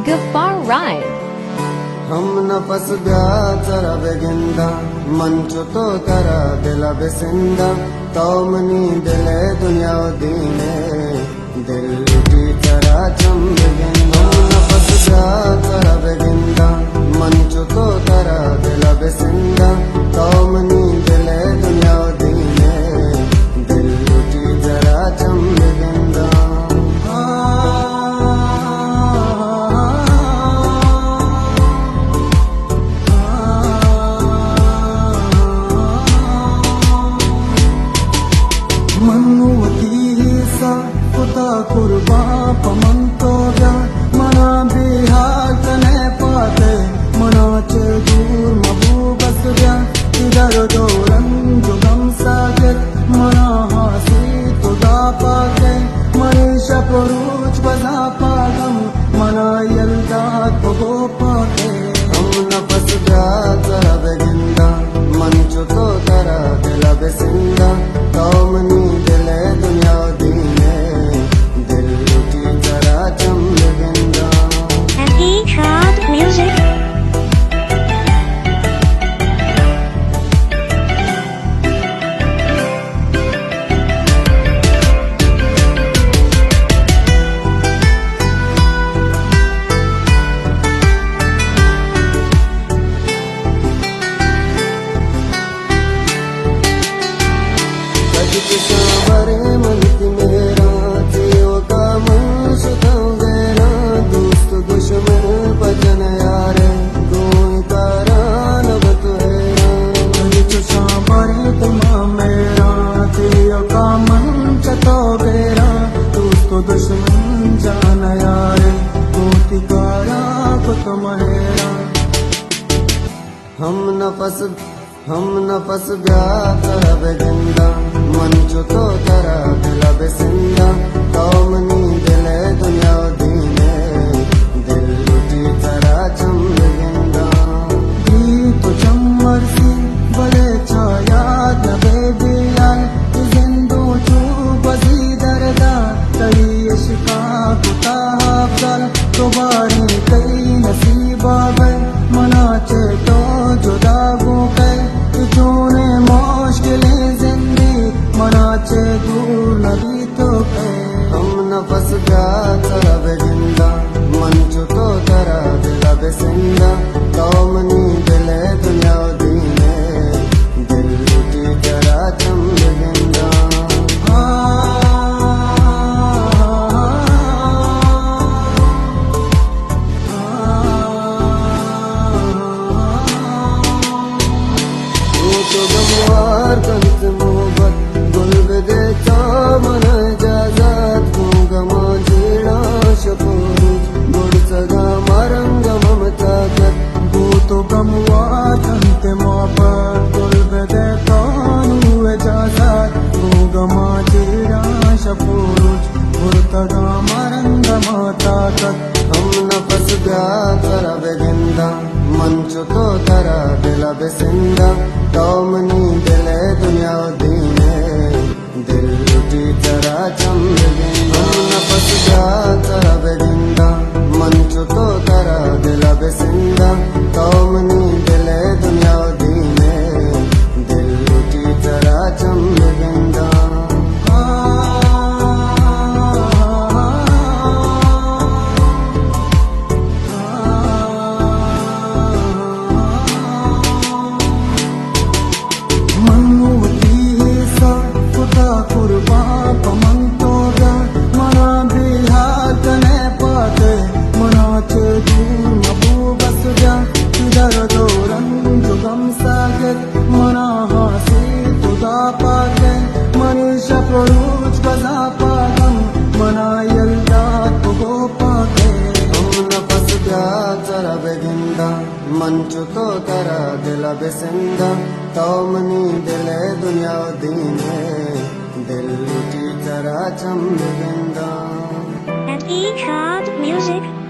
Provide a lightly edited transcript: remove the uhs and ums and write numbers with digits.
Gafar Ride. हम नफस ब्याचरा बेगिंदा मंचो तो तरा दिला बेसिंदा तौमनी दिले दुनिया दीने दिल की चरा चम बेगिंदा नफस ब्याचरा बेगिंदा मंचो तो तरा दिला बेसिंदा तौमनी दिले दुनिया दीने दिल की चरा चम बेगिंदा मनुवतीसा कुता कुर्बा पमंतो व्या मना बिहार तने पाते मना चे दूर मबूबस व्या इधर दोरन जुगम सागत मना हासी तुदा पाते मनीषा पुरुष बजा पागम मना यल्दा तुगो पाते हम नफस ब्याचरा बेगिंदा मंचो तो तरा दिला बेसिंदा तौमनी दिले दुनिया दीने दिल की जरा चम बेगिंदा Echat Music. सावरे मनती मेरा जियो का मन सुताऊंगेरा दोस्त दुश्मन बचन यारे कोई तारा नब तुहेरा जो सावरे तुम मेरा जियो का मन चतोगेरा दोस्त दुश्मन जान यारे कोई तारा को तुम्हेरा हम नफस ब्याचरा बेगिंदा मंचो तो तरा दिला बेसिंदा तौमनी दिले दुनिया दीने दिल की तरा चम बेगिंदा तो चम्मर सी बड़े छायाद नबे दियाल जिंदू चू बजी दरदा तरी इश्का कुता अफजल तुम्हारी कई नसीबा गए मना चे तो जुदा गो गए तूने मुश्किलें जिंदगी मना चे दूर नबी तो गए हम नफस ब्याचरा बेगिंदा मंचो तो तरा दिला बेसिंदा तौमनी दिले दुनिया दीने दिल की जरा चम बेगिंदा तो गमवार कंत मोहब्बत गुल बेदे मन जाजात को गमा जीड़ा शपूरूज गुड़ सगा मारंग ममता कर तो गमवार कंत मोहब्बत गुल बेदे जाजात को गमा जीड़ा शपूरूज गुड़ सगा मारंग ममता कर हम नफस ब्याचरा बेगिंदा मंचो तो तरा दिला बेसिंदा तौमनी दिले दुनिया दीने दिल की तरा चम बेगिंदा नफस ब्याचरा बेगिंदा मंचो तो तरा दिला बेसिंदा तौमनी दिले दुनिया दीने दिल की तरा चम बेगिंदा कुर्बा पमंतो व्या मना बिहार तने पाते मना चे दूर मबूबस व्या इधर दोरन जुगम सागत मना हासी तुदा पाते मनीषा पुरुष बजा पागम मना यल्दा तुगो पाते हम नफस ब्याचरा बेगिंदा मंचो तो तरा दिला बेसिंदा तौमनी दिले दुनिया दीने दिल की तरह चम बेगिंदा Echat Music.